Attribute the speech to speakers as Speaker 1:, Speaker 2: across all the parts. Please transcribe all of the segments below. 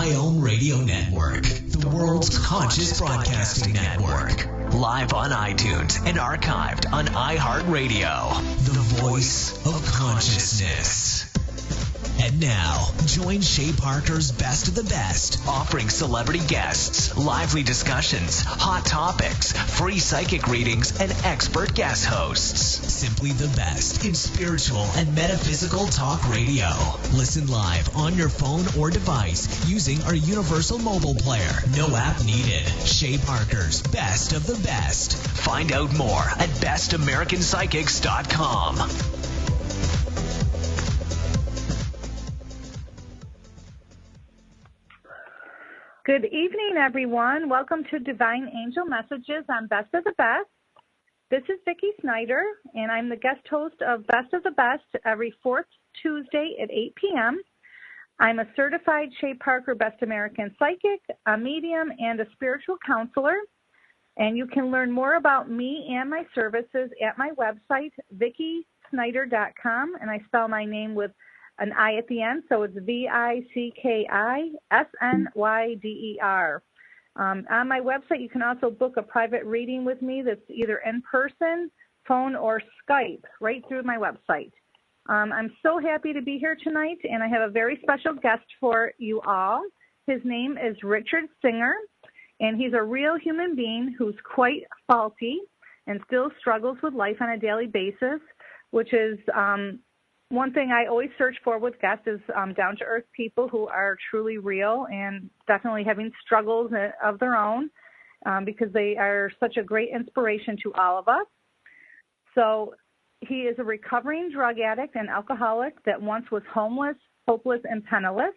Speaker 1: My Radio Network, the world's conscious broadcasting network. Live on iTunes and archived on iHeartRadio. The voice of consciousness. And now, join Shay Parker's Best of the Best, offering celebrity guests, lively discussions, hot topics, free psychic readings, and expert guest hosts. Simply the best in spiritual and metaphysical talk radio. Listen live on your phone or device using our universal mobile player. No app needed. Shay Parker's Best of the Best. Find out more at bestamericanpsychics.com.
Speaker 2: Good evening, everyone. Welcome to Divine Angel Messages on Best of the Best. This is Vicki Snyder, and I'm the guest host of Best of the Best every fourth Tuesday at 8 p.m. I'm a certified Shay Parker Best American Psychic, a medium, and a spiritual counselor. And you can learn more about me and my services at my website, VickiSnyder.com, and I spell my name with an I at the end, so it's VICKISNYDER. On my website, you can also book a private reading with me that's either in person, phone, or Skype right through my website. I'm so happy to be here tonight, and I have a very special guest for you all. His name is Richard Singer, and he's a real human being who's quite faulty and still struggles with life on a daily basis, which is one thing I always search for with guests is down-to-earth people who are truly real and definitely having struggles of their own because they are such a great inspiration to all of us. So he is a recovering drug addict and alcoholic that once was homeless, hopeless, and penniless.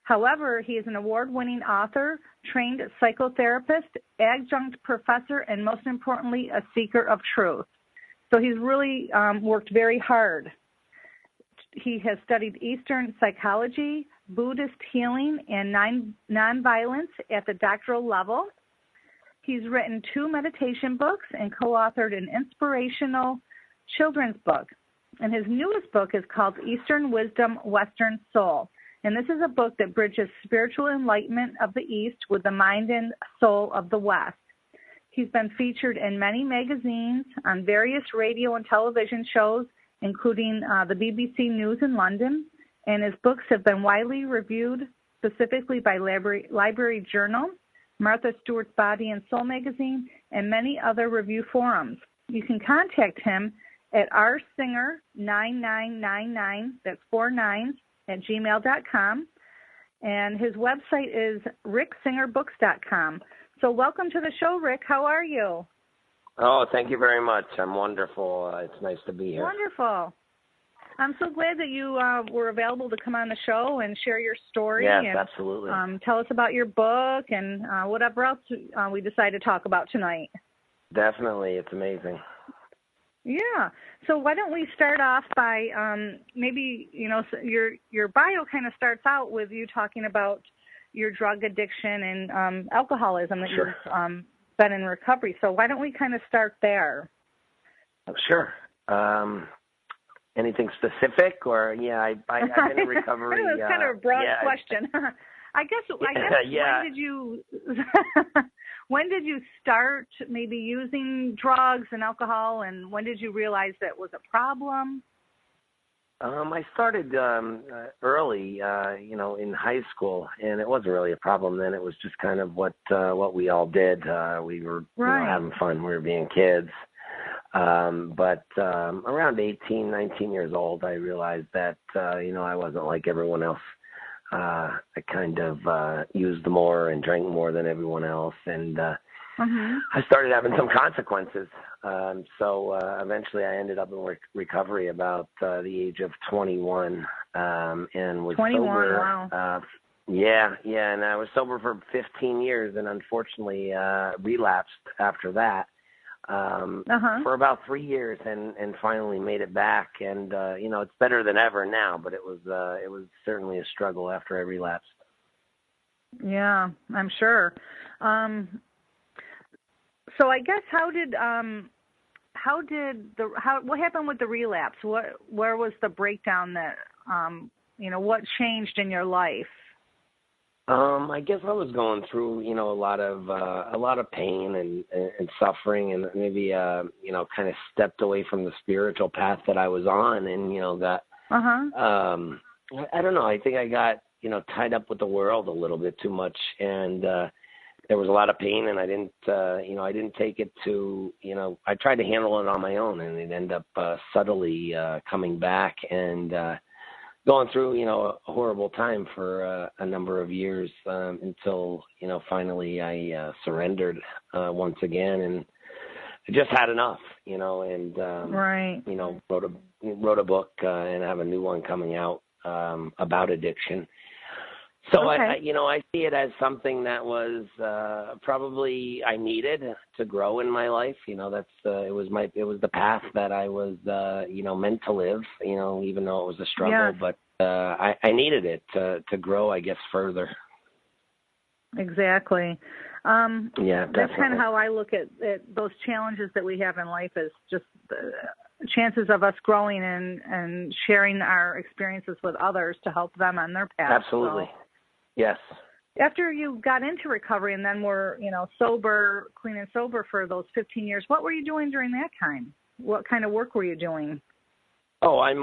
Speaker 2: However, he is an award-winning author, trained psychotherapist, adjunct professor, and most importantly, a seeker of truth. So he's really worked very hard. He has studied Eastern psychology, Buddhist healing, and nonviolence at the doctoral level. He's written 2 meditation books and co-authored an inspirational children's book. And his newest book is called Eastern Wisdom, Western Soul. And this is a book that bridges spiritual enlightenment of the East with the mind and soul of the West. He's been featured in many magazines, on various radio and television shows, including the BBC News in London, and his books have been widely reviewed, specifically by Library Journal, Martha Stewart's Body and Soul magazine, and many other review forums. You can contact him at rsinger9999, that's 4 9s, at gmail.com, and his website is ricksingerbooks.com. So welcome to the show, Rick. How are you?
Speaker 3: Oh, thank you very much. I'm wonderful. It's nice to be here.
Speaker 2: Wonderful. I'm so glad that you were available to come on the show and share your story.
Speaker 3: Yes,
Speaker 2: and,
Speaker 3: absolutely.
Speaker 2: Tell us about your book and whatever else we decide to talk about tonight.
Speaker 3: Definitely. It's amazing.
Speaker 2: Yeah. So why don't we start off by maybe, your bio kind of starts out with you talking about your drug addiction and alcoholism that
Speaker 3: Sure.
Speaker 2: you've been in recovery. So why don't we kind of start there?
Speaker 3: Sure. Anything specific or I've been in recovery.
Speaker 2: It's kind of a broad question. I guess when did you start maybe using drugs and alcohol, and when did you realize that was a problem?
Speaker 3: I started early, in high school, and it wasn't really a problem then. It was just kind of what we all did. We were having fun. We were being kids. But around 18, 19 years old, I realized that, I wasn't like everyone else. I kind of used more and drank more than everyone else, and I started having some consequences. So eventually I ended up in recovery about the age of 21 and was
Speaker 2: 21,
Speaker 3: sober.
Speaker 2: wow.
Speaker 3: And I was sober for 15 years and unfortunately relapsed after that for about 3 years and finally made it back. And, it's better than ever now, but it was certainly a struggle after I relapsed. Yeah,
Speaker 2: I'm sure. So I guess what happened with the relapse? Where was the breakdown that, what changed in your life?
Speaker 3: I guess I was going through, a lot of pain and suffering, and maybe, kind of stepped away from the spiritual path that I was on, and that. I don't know. I think I got, tied up with the world a little bit too much, and there was a lot of pain, and I didn't take it to, I tried to handle it on my own, and it ended up subtly coming back and going through, a horrible time for a number of years until, finally I surrendered once again, and I just had enough, and
Speaker 2: right.
Speaker 3: Wrote a book and I have a new one coming out about addiction. So
Speaker 2: okay.
Speaker 3: I see it as something that was probably I needed to grow in my life. It was the path that I was meant to live. Even though it was a struggle,
Speaker 2: yes.
Speaker 3: but I needed it to grow, I guess, further.
Speaker 2: Exactly.
Speaker 3: Yeah, definitely.
Speaker 2: That's kind of how I look at those challenges that we have in life, is just the chances of us growing and sharing our experiences with others to help them on their path.
Speaker 3: Absolutely.
Speaker 2: So,
Speaker 3: yes.
Speaker 2: After you got into recovery and then were, sober, clean and sober for those 15 years, what were you doing during that time? What kind of work were you doing?
Speaker 3: Oh, I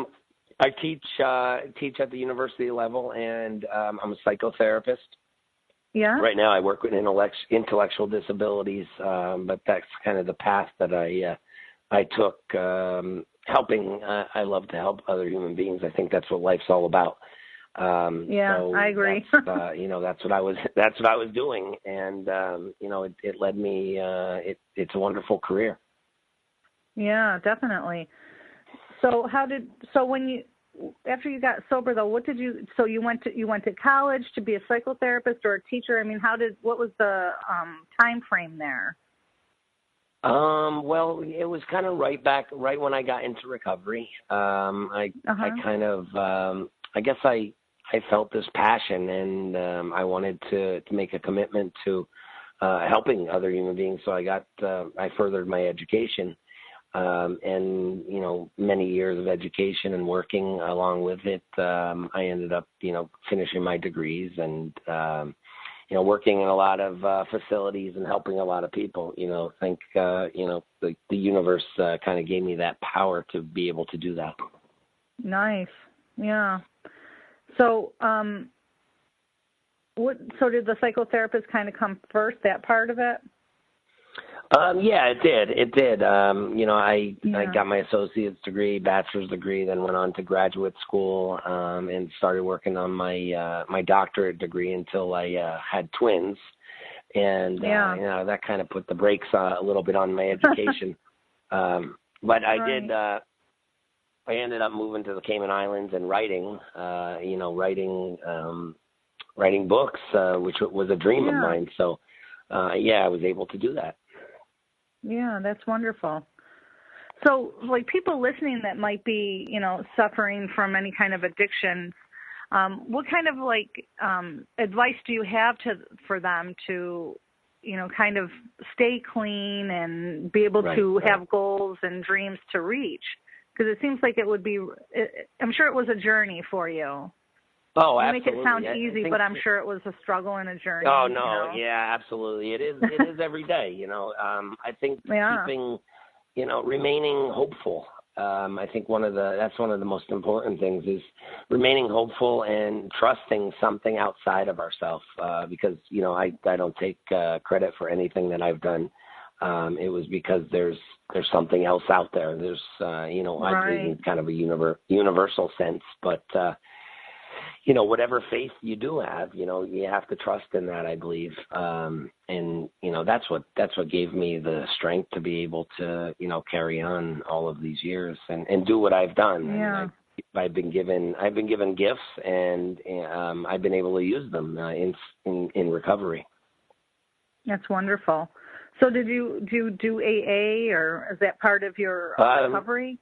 Speaker 3: teach at the university level, and I'm a psychotherapist.
Speaker 2: Yeah.
Speaker 3: Right now I work with intellectual disabilities, but that's kind of the path that I took, helping. I love to help other human beings. I think that's what life's all about. So
Speaker 2: I agree.
Speaker 3: That's what I was doing, and it led me. It's a wonderful career.
Speaker 2: Yeah, definitely. So after you got sober though, you went to college to be a psychotherapist or a teacher? I mean, what was the time frame there?
Speaker 3: Well, it was kind of right when I got into recovery. I kind of, I guess I felt this passion, and I wanted to make a commitment to helping other human beings. So I furthered my education, and many years of education and working along with it. I ended up finishing my degrees and working in a lot of facilities and helping a lot of people. The universe kind of gave me that power to be able to do that.
Speaker 2: Nice. Yeah. So, so did the psychotherapist kind of come first, that part of it?
Speaker 3: Yeah, it did. It did. I got my associate's degree, bachelor's degree, then went on to graduate school, and started working on my doctorate degree until I had twins. And, that kind of put the brakes a little bit on my education. But I did, I ended up moving to the Cayman Islands and writing books, which was a dream of mine. So, I was able to do that.
Speaker 2: Yeah, that's wonderful. So, like, people listening that might be, suffering from any kind of addiction, what kind of, advice do you have for them to, kind of stay clean and be able to have goals and dreams to reach? Because it seems like it would be, I'm sure it was a journey for you.
Speaker 3: Oh,
Speaker 2: you
Speaker 3: absolutely.
Speaker 2: Make it sound easy, but I'm sure it was a struggle and a journey.
Speaker 3: Oh, no, yeah, absolutely. It is every day, I think keeping, remaining hopeful. I think that's one of the most important things is remaining hopeful and trusting something outside of ourselves, because, I don't take credit for anything that I've done. It was because there's something else out there. There's, I believe in kind of a universal sense, but, whatever faith you do have, you have to trust in that, I believe. And, that's what gave me the strength to be able to, carry on all of these years and do what I've done.
Speaker 2: Yeah.
Speaker 3: I've been given gifts, and I've been able to use them in recovery.
Speaker 2: That's wonderful. So do you do AA, or is that part of your recovery?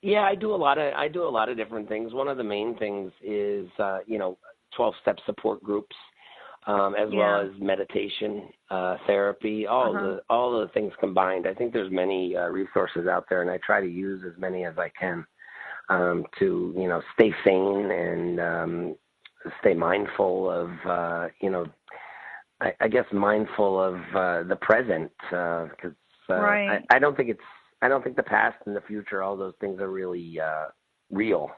Speaker 3: Yeah, I do a lot of different things. One of the main things is 12-step support groups, as well as meditation, therapy, all the things combined. I think there's many resources out there, and I try to use as many as I can to stay sane and stay mindful of, I guess mindful of the present, because
Speaker 2: right.
Speaker 3: I don't think the past and the future, all those things are really real.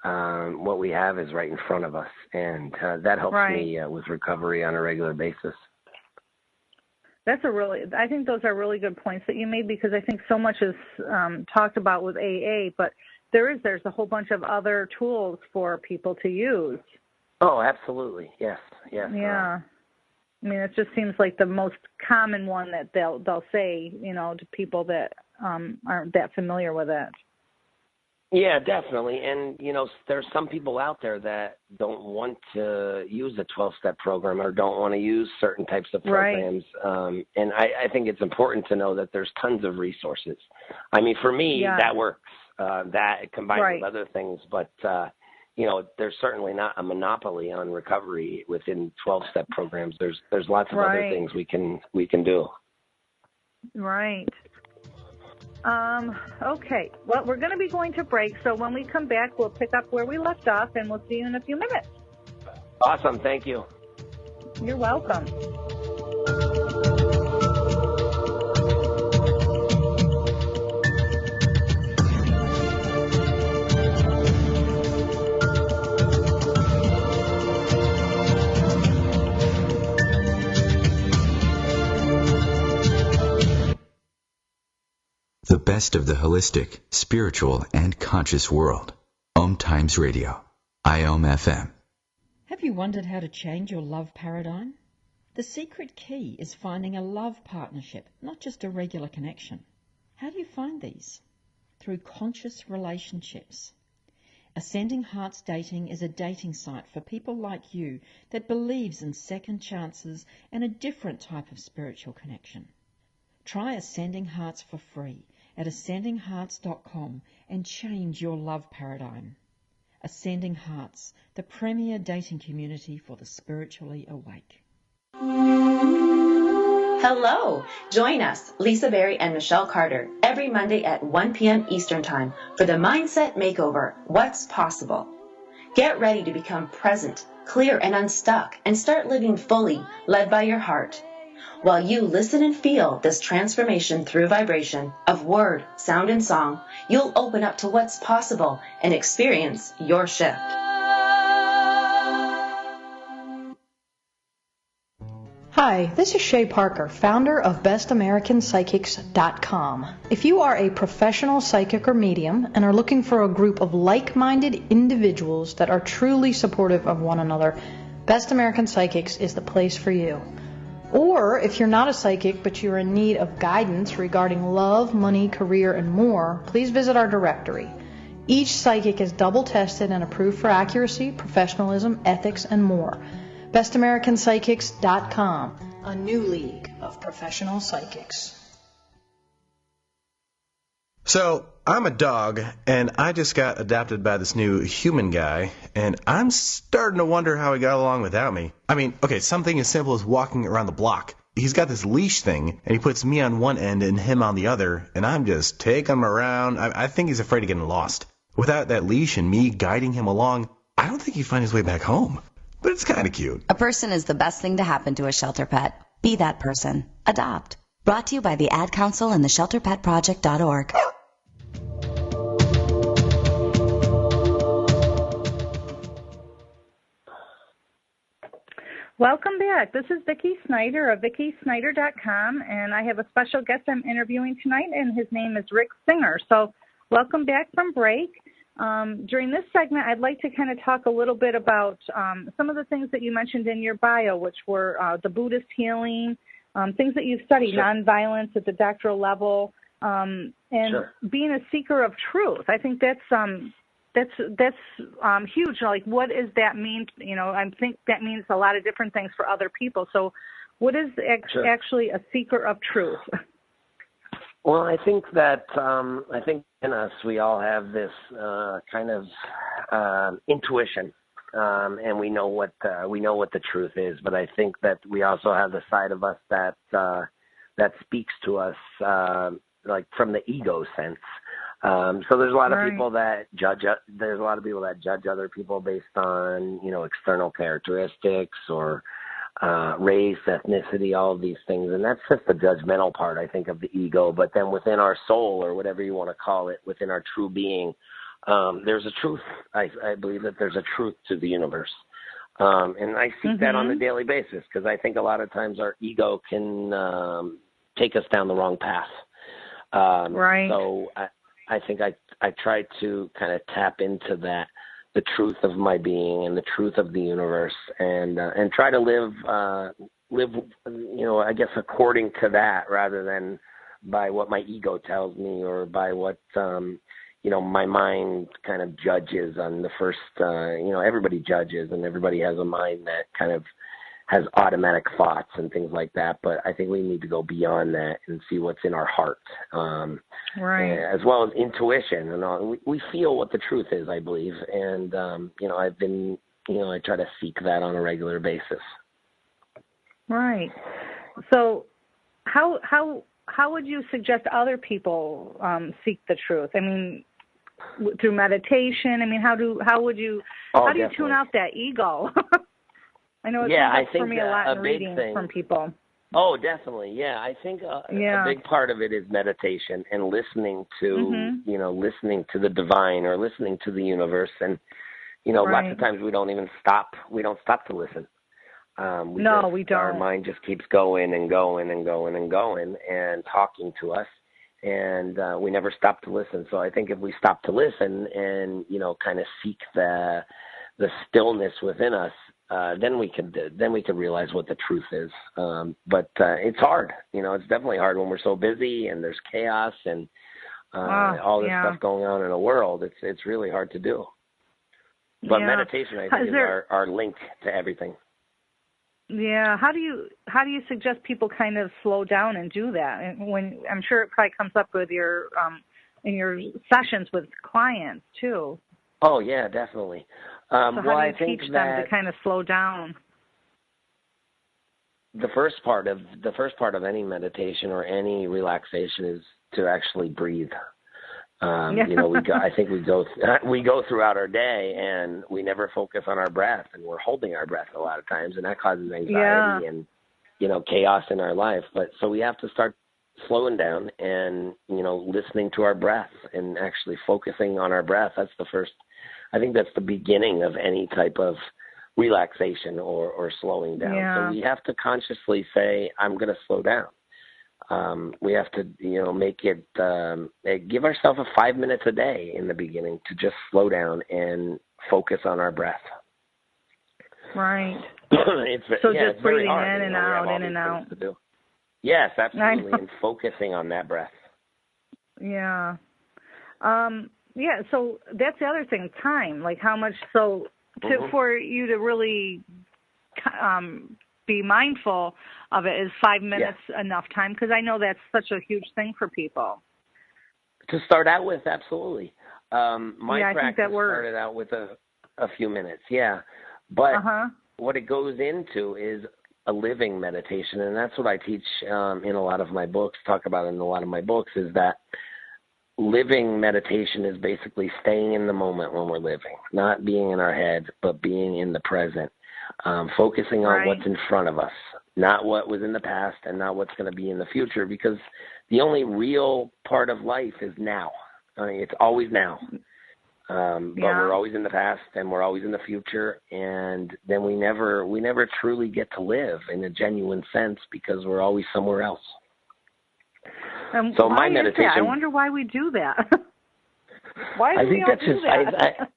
Speaker 3: What we have is right in front of us, and that helps me with recovery on a regular basis.
Speaker 2: I think those are really good points that you made, because I think so much is talked about with AA, but there's a whole bunch of other tools for people to use.
Speaker 3: Oh, absolutely. Yes.
Speaker 2: Yeah. I mean, it just seems like the most common one that they'll say, to people that aren't that familiar with it.
Speaker 3: Yeah, definitely. And, there's some people out there that don't want to use a 12-step program or don't want to use certain types of programs. Right. And I think it's important to know that there's tons of resources. I mean, for me, that works, that combined with other things. But, there's certainly not a monopoly on recovery within 12-step programs. There's lots of other things we can do. Right.
Speaker 2: Okay. Well, we're going to be going to break, so when we come back, we'll pick up where we left off, and we'll see you in a few minutes.
Speaker 3: Awesome. Thank you.
Speaker 2: You're welcome.
Speaker 4: The best of the holistic, spiritual, and conscious world. OMTimes Radio. IOM FM.
Speaker 5: Have you wondered how to change your love paradigm? The secret key is finding a love partnership, not just a regular connection. How do you find these? Through conscious relationships. Ascending Hearts Dating is a dating site for people like you that believes in second chances and a different type of spiritual connection. Try Ascending Hearts for free at ascendinghearts.com and change your love paradigm. Ascending Hearts, the premier dating community for the spiritually awake.
Speaker 6: Hello! Join us, Lisa Berry and Michelle Carter, every Monday at 1 p.m. Eastern Time for the Mindset Makeover, What's Possible. Get ready to become present, clear, and unstuck, and start living fully, led by your heart. While you listen and feel this transformation through vibration of word, sound, and song, you'll open up to what's possible and experience your shift.
Speaker 7: Hi, this is Shay Parker, founder of bestamericanpsychics.com. If you are a professional psychic or medium and are looking for a group of like-minded individuals that are truly supportive of one another, Best American Psychics is the place for you. Or if you're not a psychic but you're in need of guidance regarding love, money, career, and more, please visit our directory. Each psychic is double tested and approved for accuracy, professionalism, ethics, and more. bestamericanpsychics.com, a new league of professional psychics.
Speaker 8: So, I'm a dog, and I just got adopted by this new human guy, and I'm starting to wonder how he got along without me. I mean, okay, something as simple as walking around the block. He's got this leash thing, and he puts me on one end and him on the other, and I'm just taking him around. I think he's afraid of getting lost. Without that leash and me guiding him along, I don't think he'd find his way back home. But it's kind of cute.
Speaker 9: A person is the best thing to happen to a shelter pet. Be that person. Adopt. Brought to you by the Ad Council and the ShelterPetProject.org.
Speaker 2: Welcome back. This is Vicki Snyder of VickiSnyder.com, and I have a special guest I'm interviewing tonight, and his name is Rick Singer. So welcome back from break. During this segment, I'd like to kind of talk a little bit about some of the things that you mentioned in your bio, which were the Buddhist Healing, things that you've studied, nonviolence at the doctoral level, and being a seeker of truth. I think that's huge. Like, what does that mean? You know, I think that means a lot of different things for other people. So what is actually a seeker of truth?
Speaker 3: Well, I think that in us we all have this kind of intuition, and we know what the truth is. But I think that we also have the side of us that speaks to us like from the ego sense. So there's a lot of people that judge. There's a lot of people that judge other people based on, external characteristics or race, ethnicity, all of these things. And that's just the judgmental part, I think, of the ego. But then within our soul, or whatever you want to call it, within our true being, there's a truth. I believe that there's a truth to the universe. And I seek that on a daily basis, because I think a lot of times our ego can take us down the wrong path. So I think I try to kind of tap into that, the truth of my being and the truth of the universe, and try to live, I guess, according to that, rather than by what my ego tells me or by what, my mind kind of judges on the first, everybody judges, and everybody has a mind that kind of has automatic thoughts and things like that. But I think we need to go beyond that and see what's in our heart, as well as intuition. And all. We feel what the truth is, I believe. And, I've been, I try to seek that on a regular basis.
Speaker 2: Right. So how would you suggest other people seek the truth? I mean, through meditation? I mean, how would you tune out that ego? I know it comes up for me a lot in reading from people.
Speaker 3: Oh, definitely. Yeah, I think a big part of it is meditation and listening to, listening to the divine or listening to the universe. And, lots of times we don't stop to listen. We don't. Our mind just keeps going and going and going and going and talking to us. And we never stop to listen. So I think if we stop to listen and, kind of seek the stillness within us, then we could realize what the truth is. But it's hard. It's definitely hard when we're so busy and there's chaos and all this stuff going on in the world. It's really hard to do. But meditation, I think, is our link to everything.
Speaker 2: Yeah. How do you suggest people kind of slow down and do that? And when I'm sure it probably comes up with your in your sessions with clients too.
Speaker 3: Oh yeah, definitely.
Speaker 2: So how do you teach them to kind of slow down?
Speaker 3: The first part of any meditation or any relaxation is to actually breathe. I think we go throughout our day and we never focus on our breath, and we're holding our breath a lot of times, and that causes anxiety and chaos in our life. But so we have to start slowing down and listening to our breath and actually focusing on our breath. That's the first. I think that's the beginning of any type of relaxation or slowing down. Yeah. So we have to consciously say, I'm going to slow down. We have to, make it, give ourselves 5 minutes a day in the beginning to just slow down and focus on our breath.
Speaker 2: Right.
Speaker 3: Just
Speaker 2: breathing in and out, in and out.
Speaker 3: Yes, absolutely. And focusing on that breath.
Speaker 2: Yeah. Yeah, so that's the other thing, time. Like how much, for you to really be mindful of it, is 5 minutes enough time? Because I know that's such a huge thing for people.
Speaker 3: To start out with, absolutely. My practice started out with a few minutes, But what it goes into is a living meditation, and that's what I teach in a lot of my books, talk about in a lot of my books, is that living meditation is basically staying in the moment when we're living, not being in our head, but being in the present, focusing on what's in front of us, not what was in the past and not what's going to be in the future, because the only real part of life is now. I mean, it's always now. But we're always in the past and we're always in the future, and then we never truly get to live in a genuine sense because we're always somewhere else.
Speaker 2: So my meditation. I wonder why we do that. Why do we all do that?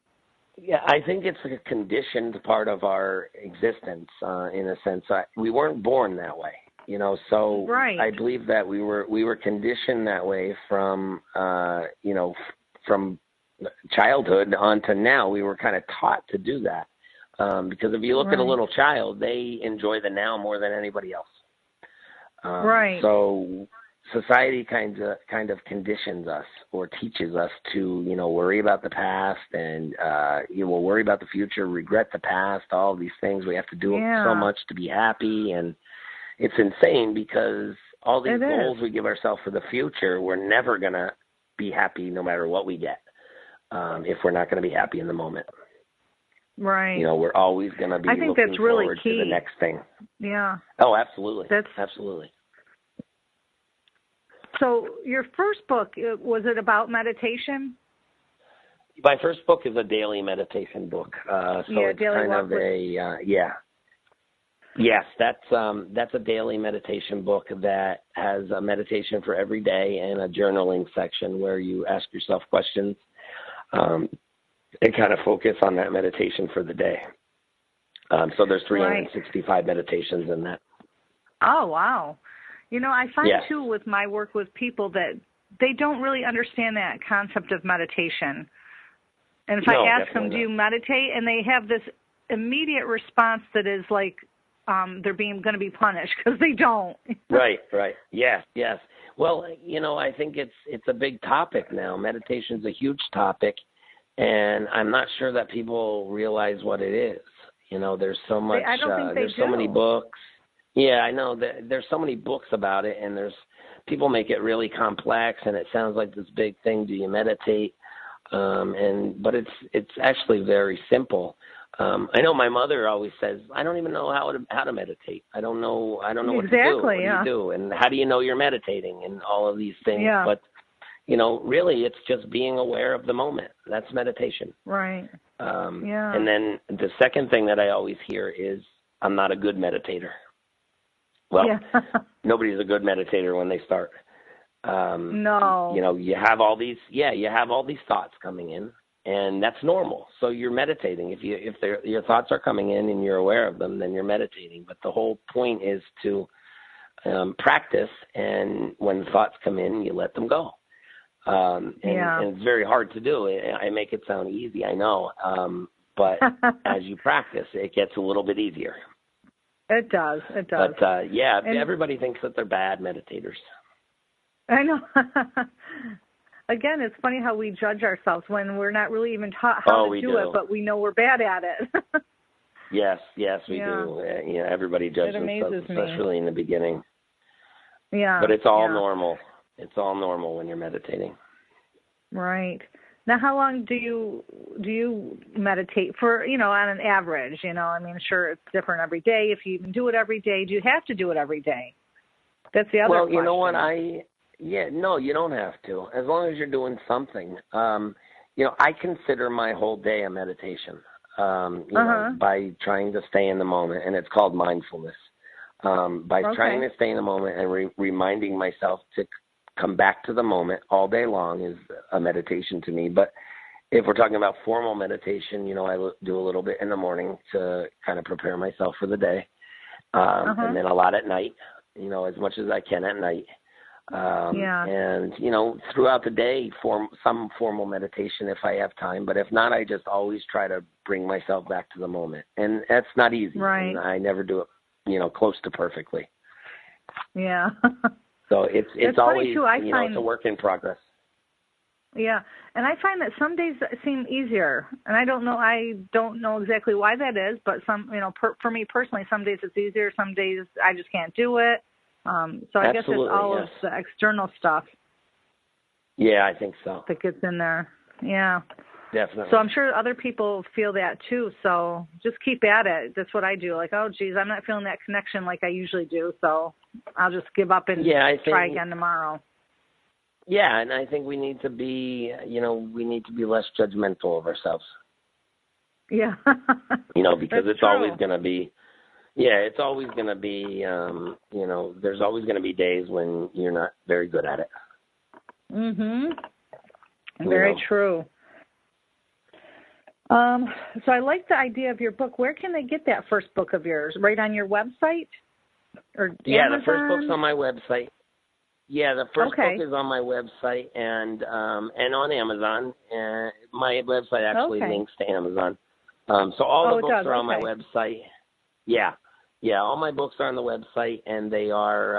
Speaker 3: I think it's a conditioned part of our existence. In a sense, we weren't born that way, So I believe that we were conditioned that way from from childhood on to now. We were kind of taught to do that because if you look at a little child, they enjoy the now more than anybody else. So society kind of conditions us or teaches us to, worry about the past and, we'll worry about the future, regret the past, all of these things. We have to do so much to be happy. And it's insane because all these goals we give ourselves for the future, we're never going to be happy no matter what we get. If we're not going to be happy in the moment.
Speaker 2: Right.
Speaker 3: You know, we're always going to be looking forward to the next thing.
Speaker 2: Yeah.
Speaker 3: Oh, absolutely. Absolutely.
Speaker 2: So your first book, was it about meditation?
Speaker 3: My first book is a daily meditation book. So it's kind of Yes, that's a daily meditation book that has a meditation for every day and a journaling section where you ask yourself questions and kind of focus on that meditation for the day. So there's 365 meditations in that.
Speaker 2: Oh, wow. You know, I find, too, with my work with people that they don't really understand that concept of meditation. And if I ask them, do you meditate? And they have this immediate response that is like they're going to be punished because they don't.
Speaker 3: Right. Yes. Well, you know, I think it's a big topic now. Meditation's a huge topic, and I'm not sure that people realize what it is. You know, there's so much.
Speaker 2: I don't think
Speaker 3: there's so many books. Yeah, I know that there's so many books about it, and people make it really complex, and it sounds like this big thing. Do you meditate? But it's actually very simple. I know my mother always says, I don't even know how to meditate. I don't know what to do. What do you do? And how do you know you're meditating and all of these things?
Speaker 2: Yeah.
Speaker 3: But, you know, really it's just being aware of the moment. That's meditation.
Speaker 2: Right.
Speaker 3: And then the second thing that I always hear is, I'm not a good meditator. Well, nobody's a good meditator when they start.
Speaker 2: No.
Speaker 3: You know, you have all these thoughts coming in, and that's normal. So you're meditating. If your thoughts are coming in and you're aware of them, then you're meditating. But the whole point is to practice, and when thoughts come in, you let them go. And it's very hard to do. I make it sound easy, I know. But as you practice, it gets a little bit easier.
Speaker 2: It does.
Speaker 3: But, everybody thinks that they're bad meditators.
Speaker 2: I know. Again, it's funny how we judge ourselves when we're not really even taught how to do it, but we know we're bad at it.
Speaker 3: Yes, we do. You know, everybody judges themselves, especially in the beginning.
Speaker 2: Yeah.
Speaker 3: But it's all normal. It's all normal when you're meditating.
Speaker 2: Right. Now, how long do you meditate for, you know, on an average? You know, I mean, sure, it's different every day. If you even do it every day, do you have to do it every day? That's the other question.
Speaker 3: Well, you know what, no, you don't have to, as long as you're doing something. You know, I consider my whole day a meditation, you know, by trying to stay in the moment, and it's called mindfulness. By trying to stay in the moment and reminding myself to come back to the moment all day long is a meditation to me. But if we're talking about formal meditation, you know, I do a little bit in the morning to kind of prepare myself for the day, and then a lot at night, you know, as much as I can at night. And, you know, throughout the day, some formal meditation if I have time. But if not, I just always try to bring myself back to the moment. And that's not easy.
Speaker 2: Right.
Speaker 3: And I never do it, you know, close to perfectly.
Speaker 2: Yeah.
Speaker 3: So it's always, you know, it's a work in progress.
Speaker 2: Yeah, and I find that some days seem easier, and I don't know exactly why that is, but some, you know, for me personally, some days it's easier, some days I just can't do it. So I guess it's all of the external stuff.
Speaker 3: Yeah, I think so.
Speaker 2: That gets in there. Yeah.
Speaker 3: Definitely.
Speaker 2: So I'm sure other people feel that too. So just keep at it. That's what I do. Like, oh, geez, I'm not feeling that connection like I usually do. So I'll just give up and try again tomorrow.
Speaker 3: Yeah, and I think we need to be, you know, less judgmental of ourselves.
Speaker 2: Yeah.
Speaker 3: You know, because it's
Speaker 2: true.
Speaker 3: Always going to be, it's always going to be, you know, there's always going to be days when you're not very good at it.
Speaker 2: Mm-hmm. Very true. So I like the idea of your book. Where can they get that first book of yours? Right on your website? Or Amazon?
Speaker 3: The first book's on my website. Yeah, the first book is on my website and on Amazon. And my website actually links to Amazon. So all the books are on my website. Yeah, all my books are on the website, and they are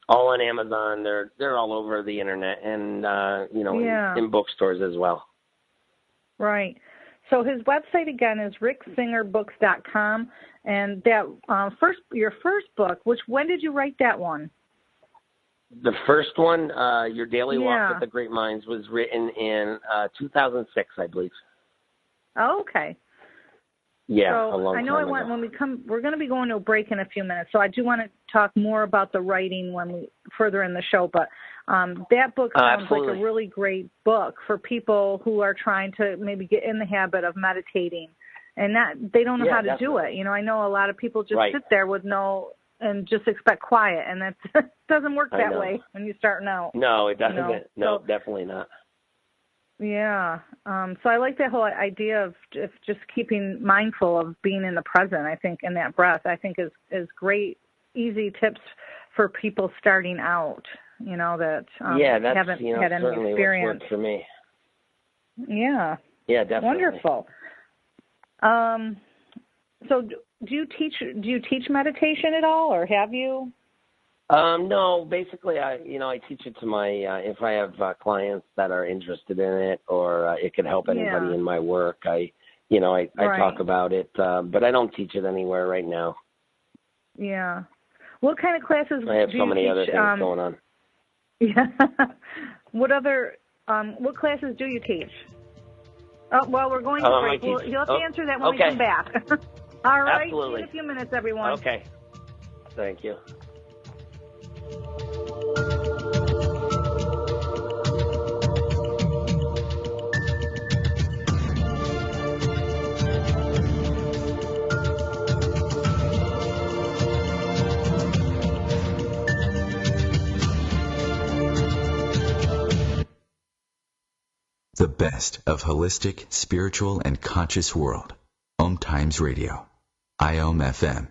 Speaker 3: all on Amazon. They're all over the internet, and you know, in bookstores as well. Right.
Speaker 2: So his website again is ricksingerbooks.com, and that your first book. When did you write that one?
Speaker 3: The first one, Your Daily Walk with the Great Minds, was written in 2006, I believe.
Speaker 2: Oh, okay.
Speaker 3: Yeah,
Speaker 2: so
Speaker 3: a long
Speaker 2: I know
Speaker 3: time
Speaker 2: when
Speaker 3: ago.
Speaker 2: we come, we're going to be going to a break in a few minutes, so I do want to talk more about the writing when we further in the show. But that book sounds like a really great book for people who are trying to maybe get in the habit of meditating, and they don't know how to do it. You know, I know a lot of people just sit there with and just expect quiet, and that doesn't work that way when you're starting out.
Speaker 3: No, it doesn't.
Speaker 2: You know?
Speaker 3: No, definitely not.
Speaker 2: Yeah. So I like that whole idea of just keeping mindful of being in the present, I think, in that breath, I think is great, easy tips for people starting out, you know, that haven't had any experience.
Speaker 3: What's worked for me.
Speaker 2: Yeah.
Speaker 3: Yeah, definitely.
Speaker 2: Wonderful. So do you teach meditation at all, or have you?
Speaker 3: No, basically, I teach it to my, if I have clients that are interested in it, or it could help anybody in my work, I talk about it, but I don't teach it anywhere right now.
Speaker 2: Yeah. What kind of classes
Speaker 3: I have
Speaker 2: do
Speaker 3: so
Speaker 2: you
Speaker 3: many
Speaker 2: teach,
Speaker 3: other things going on.
Speaker 2: Yeah. What classes do you teach? Oh, well, we're going to break. You'll have to answer that when we come back. All right.
Speaker 3: Absolutely.
Speaker 2: See you in a few minutes, everyone.
Speaker 3: Okay. Thank you.
Speaker 4: The best of holistic, spiritual, and conscious world. OMTimes Radio. IOM FM.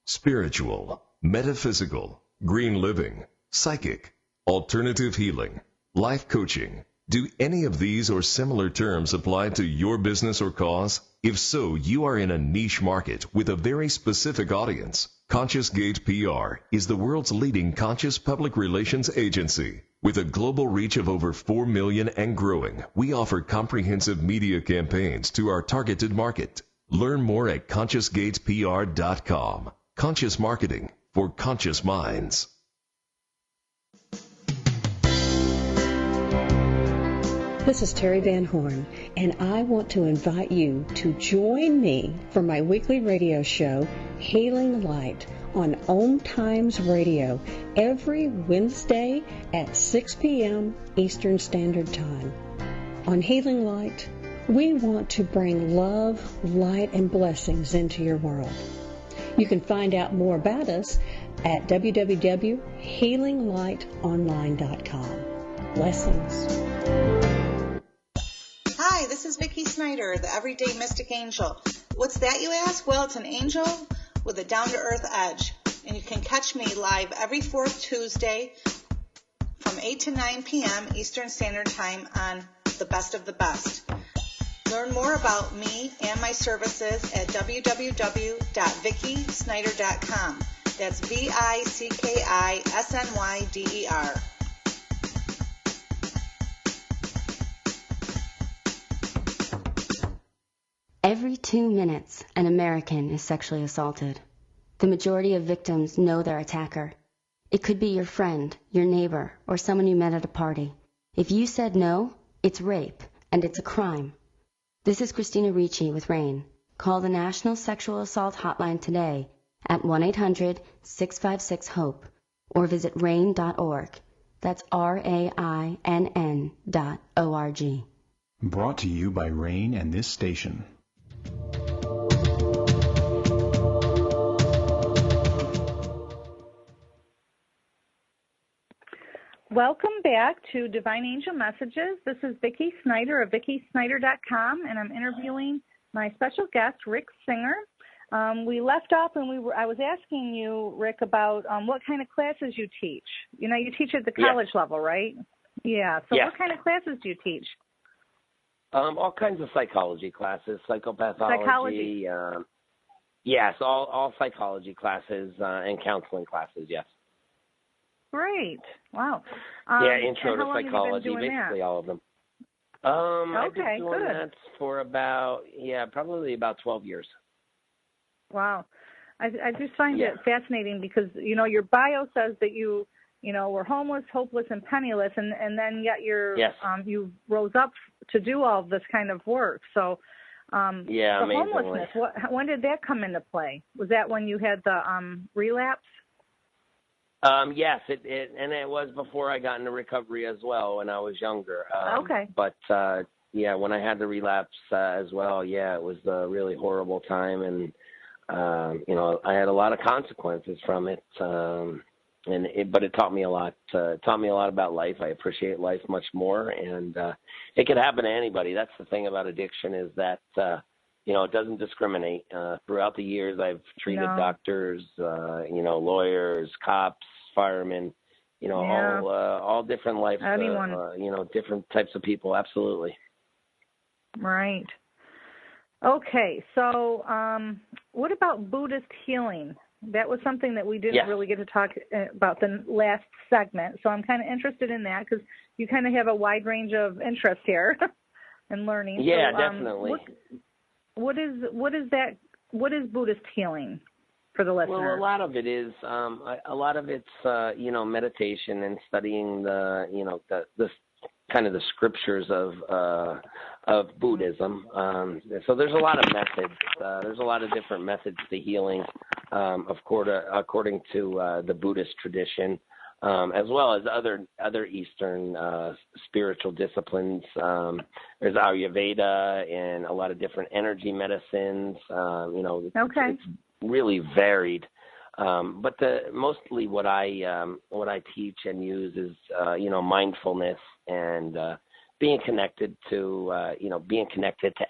Speaker 10: Spiritual, metaphysical, green living, psychic, alternative healing, life coaching. Do any of these or similar terms apply to your business or cause? If so, you are in a niche market with a very specific audience. Conscious Gate PR is the world's leading conscious public relations agency. With a global reach of over 4 million and growing, we offer comprehensive media campaigns to our targeted market. Learn more at ConsciousGatePR.com. Conscious marketing for conscious minds.
Speaker 11: This is Terry Van Horn, and I want to invite you to join me for my weekly radio show, Healing Light, on OMTimes Radio every Wednesday at 6 p.m. Eastern Standard Time. On Healing Light, we want to bring love, light, and blessings into your world. You can find out more about us at www.healinglightonline.com. Blessings.
Speaker 12: Hi, this is Vicki Snyder, the Everyday Mystic Angel. What's that, you ask? Well, it's an angel with a down-to-earth edge. And you can catch me live every fourth Tuesday from 8 to 9 p.m. Eastern Standard Time on The Best of the Best. Learn more about me and my services at www.vickysnyder.com. That's VICKISNYDER.
Speaker 13: Every 2 minutes, an American is sexually assaulted. The majority of victims know their attacker. It could be your friend, your neighbor, or someone you met at a party. If you said no, it's rape, and it's a crime. This is Christina Ricci with RAIN. Call the National Sexual Assault Hotline today at 1-800-656-HOPE or visit RAIN.org. That's RAINN.org.
Speaker 14: Brought to you by RAIN and this station.
Speaker 2: Welcome back to Divine Angel Messages. This is Vicki Snyder of VickySnyder.com, and I'm interviewing my special guest, Rick Singer. We left off and I was asking you, Rick, about what kind of classes you teach. You know, you teach at the college level, right? Yeah. So what kind of classes do you teach?
Speaker 3: All kinds of psychology classes, psychopathology. Yes, all psychology classes and counseling classes, yes.
Speaker 2: Great. Wow.
Speaker 3: Intro to psychology, basically all of them. I've been doing that for probably about 12 years.
Speaker 2: Wow. I just find it fascinating because, you know, your bio says that you were homeless, hopeless, and penniless, and then yet
Speaker 3: Yes.
Speaker 2: you rose up to do all this kind of work. So the homelessness, when did that come into play? Was that when you had the relapse?
Speaker 3: Yes, it was before I got into recovery as well when I was younger.
Speaker 2: Okay.
Speaker 3: But when I had the relapse as well, it was a really horrible time, and I had a lot of consequences from it. But it taught me a lot. It taught me a lot about life. I appreciate life much more, and it could happen to anybody. That's the thing about addiction is that it doesn't discriminate. Throughout the years, I've treated doctors, lawyers, cops, firemen, all different life, different types of people. Absolutely.
Speaker 2: Right. Okay. So, what about Buddhist healing? That was something that we didn't really get to talk about the last segment. So I'm kind of interested in that because you kind of have a wide range of interests here and learning.
Speaker 3: Yeah,
Speaker 2: so,
Speaker 3: definitely.
Speaker 2: What is that? What is Buddhist healing for the listener?
Speaker 3: Well, a lot of it is it's meditation and studying the kind of the scriptures of Buddhism. So there's a lot of methods. There's a lot of different methods to healing, according to the Buddhist tradition, as well as other Eastern spiritual disciplines. There's Ayurveda and a lot of different energy medicines. It's really varied. But mostly what I teach and use is mindfulness and being connected to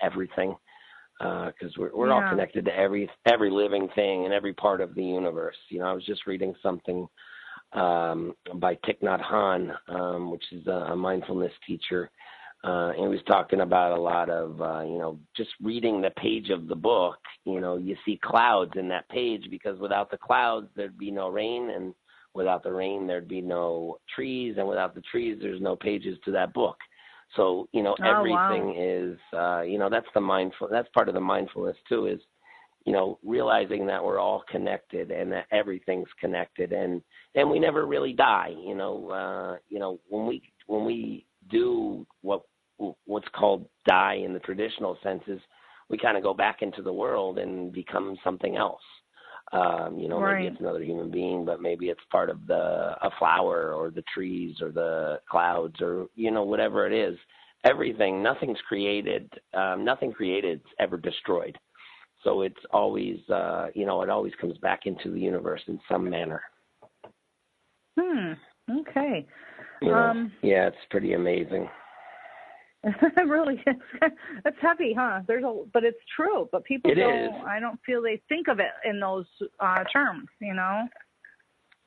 Speaker 3: everything, because we're all connected to every living thing and every part of the universe. I was just reading something by Thich Nhat Hanh, which is a mindfulness teacher, and he was talking about a lot of just reading the page of the book. You see clouds in that page because without the clouds there'd be no rain, and without the rain there'd be no trees, and without the trees there's no pages to that book. So everything is that's part of the mindfulness too, is realizing that we're all connected and that everything's connected, and we never really die. When we do what's called die in the traditional senses, we kind of go back into the world and become something else. Maybe it's another human being, but maybe it's part of a flower or the trees or the clouds or, whatever it is. Everything, nothing's created, nothing created is ever destroyed. So it's always, it always comes back into the universe in some manner.
Speaker 2: Okay.
Speaker 3: It's pretty amazing.
Speaker 2: It really is. It's heavy, huh? But it's true. But people I don't feel they think of it in those terms,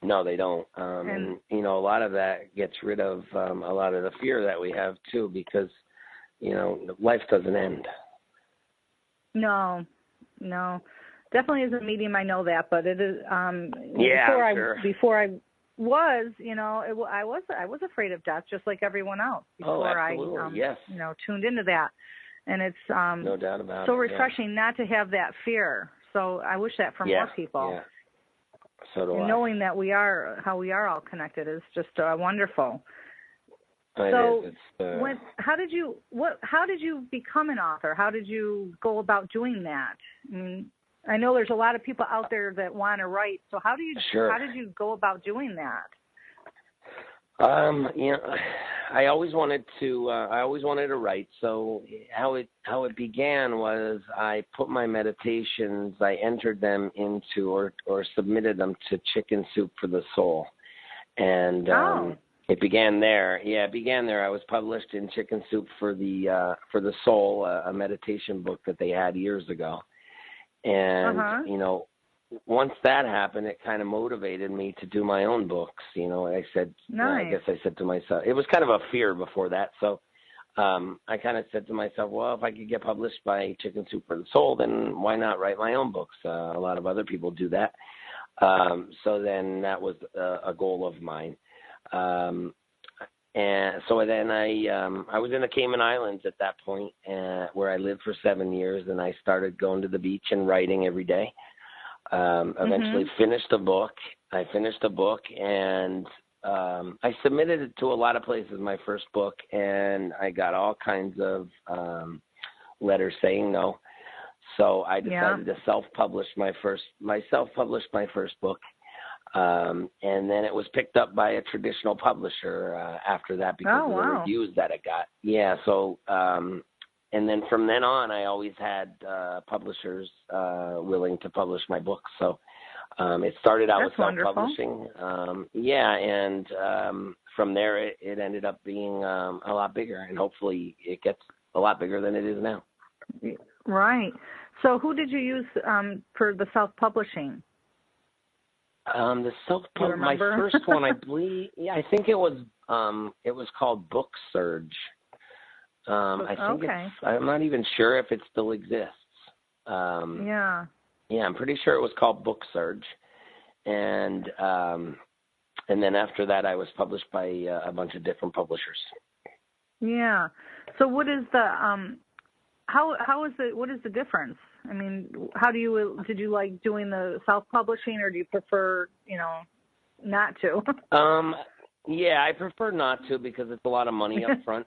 Speaker 3: No, they don't. And a lot of that gets rid of a lot of the fear that we have too, because, life doesn't end.
Speaker 2: No. Definitely is a medium, I know that, but it is before I was, I was afraid of death just like everyone else before I tuned into that. And it's
Speaker 3: no doubt about
Speaker 2: so refreshing not to have that fear. So I wish that for more people.
Speaker 3: Yeah. So do I.
Speaker 2: Knowing that how we are all connected is just wonderful.
Speaker 3: So
Speaker 2: how did you become an author? How did you go about doing that? I know there's a lot of people out there that want to write. So how did you go about doing that?
Speaker 3: I always wanted to write. So how it began was I put my meditations, I entered them into or submitted them to Chicken Soup for the Soul. And it began there. Yeah, it began there. I was published in Chicken Soup for the Soul, a meditation book that they had years ago. And, once that happened, it kind of motivated me to do my own books. I said, I guess I said to myself, it was kind of a fear before that. So I kind of said to myself, well, if I could get published by Chicken Soup for the Soul, then why not write my own books? A lot of other people do that. So then that was a goal of mine. And so then I was in the Cayman Islands at that point, where I lived for 7 years, and I started going to the beach and writing every day. Eventually finished the book. I finished the book, and I submitted it to a lot of places, my first book, and I got all kinds of letters saying no. So I decided to self-publish my first book. And then it was picked up by a traditional publisher after that because of the reviews that it got. Yeah, so and then from then on, I always had publishers willing to publish my books. So it started out with self-publishing. And from there, it ended up being a lot bigger, and hopefully it gets a lot bigger than it is now.
Speaker 2: Right. So who did you use for the self-publishing?
Speaker 3: My first one, I believe, I think it was called Book Surge. I think I'm not even sure if it still exists. Yeah, I'm pretty sure it was called Book Surge, and then after that, I was published by a bunch of different publishers. Yeah. So what is the what is the difference? I mean, did you like doing the self-publishing, or do you prefer, not to? Yeah, I prefer not to because it's a lot of money up front.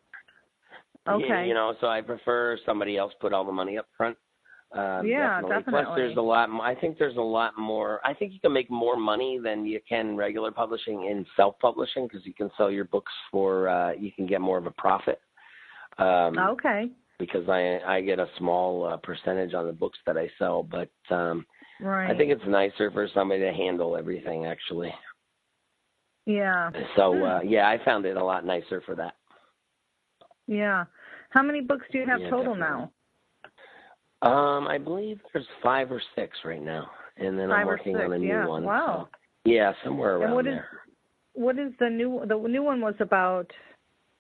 Speaker 3: Okay. So I prefer somebody else put all the money up front. Definitely. Plus, there's a lot. I think there's a lot more. I think you can make more money than you can regular publishing in self-publishing because you can sell your books for. You can get more of a profit. Okay. Because I get a small percentage on the books that I sell, but I think it's nicer for somebody to handle everything, actually. Yeah. So, I found it a lot nicer for that. Yeah. How many books do you have total now? I believe there's 5 or 6 right now, and then I'm working on a new one. Wow. So, somewhere around there. What is the new one was about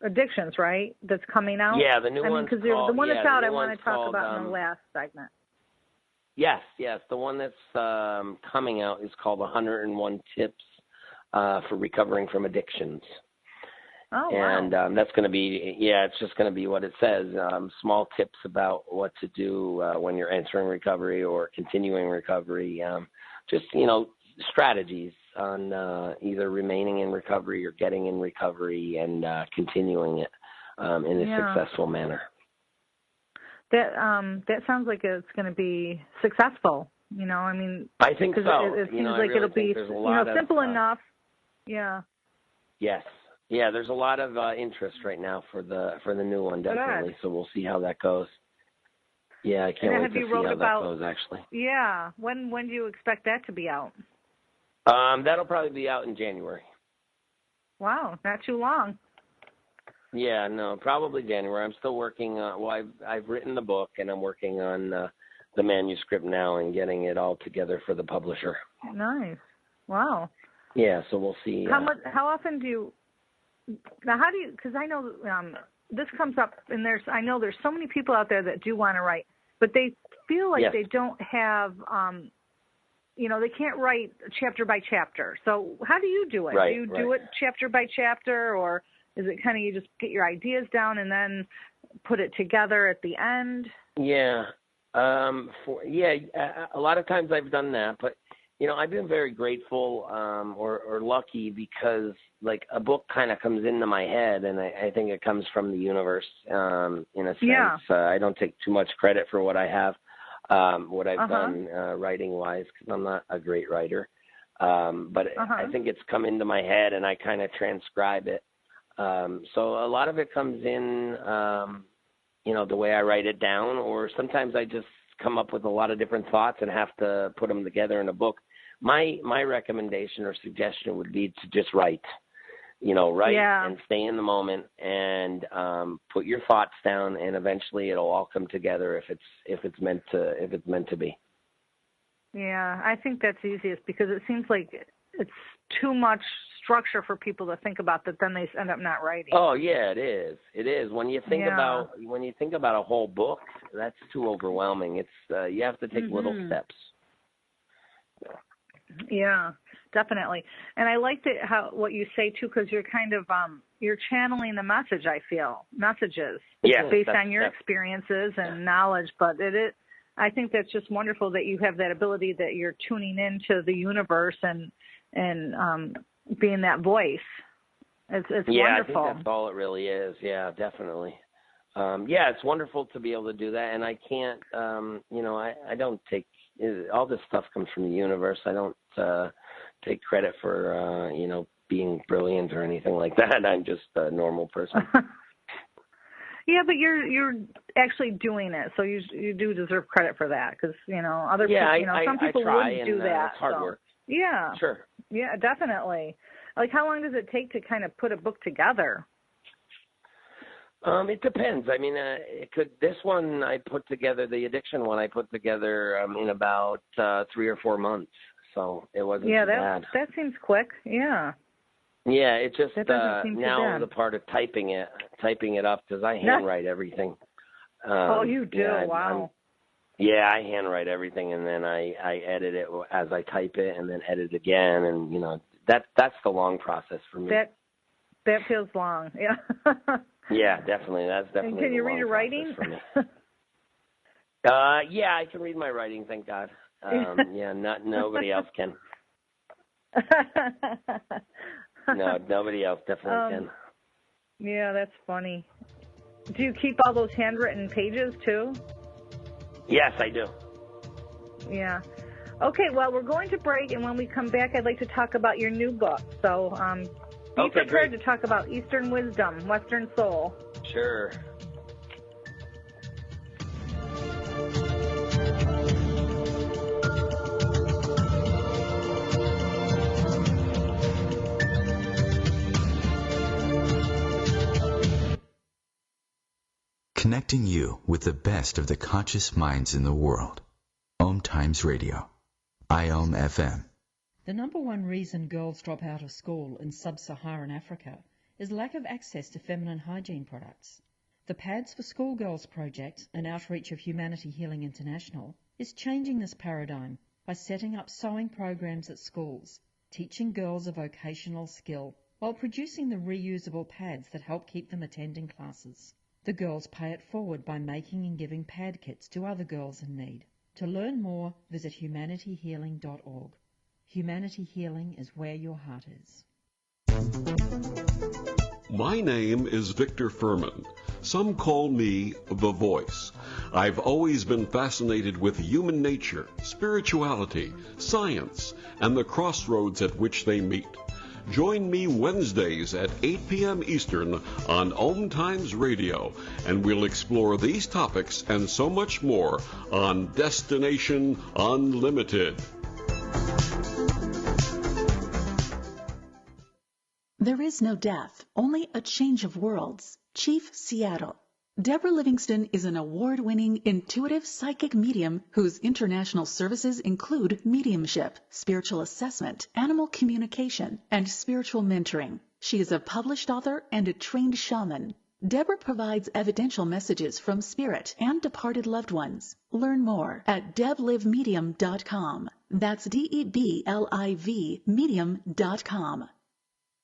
Speaker 3: addictions, right? That's coming out. Yeah, the new one. Because the one that's out, I want to talk about in the last segment. Yes. The one that's coming out is called 101 Tips for Recovering from Addictions. Oh, wow. And that's going to be, it's just going to be what it says. Small tips about what to do when you're entering recovery or continuing recovery. Just, strategies on either remaining in recovery or getting in recovery and continuing it in a successful manner. That sounds like it's going to be successful. I think so. It seems like it'll be simple enough. Yeah. Yes. Yeah, there's a lot of interest right now for the new one, definitely. Good. So we'll see how that goes. Yeah, I can't wait to see how that goes, actually. Yeah. When do you expect that to be out? That'll probably be out in January. Wow, not too long. Yeah, no, probably January. I'm still working on, I've written the book, and I'm working on the manuscript now and getting it all together for the publisher. Nice. Wow. Yeah, so we'll see. How often do you, now how do you, because I know this comes up, and I know there's so many people out there that do want to write, but they feel like they don't have, they can't write chapter by chapter. So how do you do it? Right, do you do it chapter by chapter, or is it kind of you just get your ideas down and then put it together at the end? Yeah. A lot of times I've done that, but I've been very grateful or lucky because like a book kind of comes into my head, and I think it comes from the universe in a sense. Yeah. I don't take too much credit for what I have, what I've done writing-wise, because I'm not a great writer. But I think it's come into my head, and I kind of transcribe it. So a lot of it comes in, the way I write it down, or sometimes I just come up with a lot of different thoughts and have to put them together in a book. My recommendation or suggestion would be to just write, and stay in the moment and put your thoughts down, and eventually it'll all come together if it's meant to be. Yeah, I think that's easiest because it seems like it's too much structure for people to think about that then they end up not writing. Oh yeah, it is. It is. When you think about a whole book, that's too overwhelming. It's you have to take little steps. Yeah, definitely. And I liked it what you say too, because you're kind of you're channeling the messages based on your experiences and knowledge. But I think that's just wonderful that you have that ability that you're tuning into the universe and being that voice
Speaker 2: It's
Speaker 3: yeah,
Speaker 2: wonderful.
Speaker 3: I think that's all it really is. Yeah, definitely. Yeah, it's wonderful to be able to do that, and I can't, I don't take, all this stuff comes from the universe. I don't take credit for, being brilliant or anything like that. I'm just a normal person.
Speaker 2: Yeah, but you're actually doing it, so you do deserve credit for that, because other people, some people wouldn't do that.
Speaker 3: It's hard work.
Speaker 2: Yeah.
Speaker 3: Sure.
Speaker 2: Yeah, definitely. Like, how long does it take to kind of put a book together?
Speaker 3: It depends. I mean, this one I put together, the addiction one I put together in about 3 or 4 months, so it wasn't too bad.
Speaker 2: That seems quick. Yeah.
Speaker 3: Yeah, it just
Speaker 2: now
Speaker 3: the part of typing it up, because I handwrite everything.
Speaker 2: Oh, you do?
Speaker 3: Yeah,
Speaker 2: wow.
Speaker 3: I handwrite everything, and then I edit it as I type it, and then edit again, and that's the long process for me.
Speaker 2: That feels long. Yeah.
Speaker 3: Yeah, definitely. That's definitely.
Speaker 2: And can you read your writing?
Speaker 3: For me. Yeah, I can read my writing. Thank God. Yeah, nobody else can. No, nobody else definitely can.
Speaker 2: Yeah, that's funny. Do you keep all those handwritten pages too?
Speaker 3: Yes, I do.
Speaker 2: Yeah. Okay, well, we're going to break, and when we come back, I'd like to talk about your new book. So be prepared to talk about Eastern wisdom, Western soul.
Speaker 3: Sure.
Speaker 4: Connecting you with the best of the conscious minds in the world. OMTimes Radio. IOM FM.
Speaker 5: The number one reason girls drop out of school in sub-Saharan Africa is lack of access to feminine hygiene products. The Pads for Schoolgirls project, an outreach of Humanity Healing International, is changing this paradigm by setting up sewing programs at schools, teaching girls a vocational skill, while producing the reusable pads that help keep them attending classes. The girls pay it forward by making and giving pad kits to other girls in need. To learn more, visit humanityhealing.org. Humanity Healing is where your heart is.
Speaker 15: My name is Victor Furman. Some call me The Voice. I've always been fascinated with human nature, spirituality, science, and the crossroads at which they meet. Join me Wednesdays at 8 p.m. Eastern on OMTimes Radio, and we'll explore these topics and so much more on Destination Unlimited.
Speaker 16: There is no death, only a change of worlds. Chief Seattle. Deborah Livingston is an award-winning intuitive psychic medium whose international services include mediumship, spiritual assessment, animal communication, and spiritual mentoring. She is a published author and a trained shaman. Deborah provides evidential messages from spirit and departed loved ones. Learn more at deblivemedium.com. That's DEBLIV medium.com.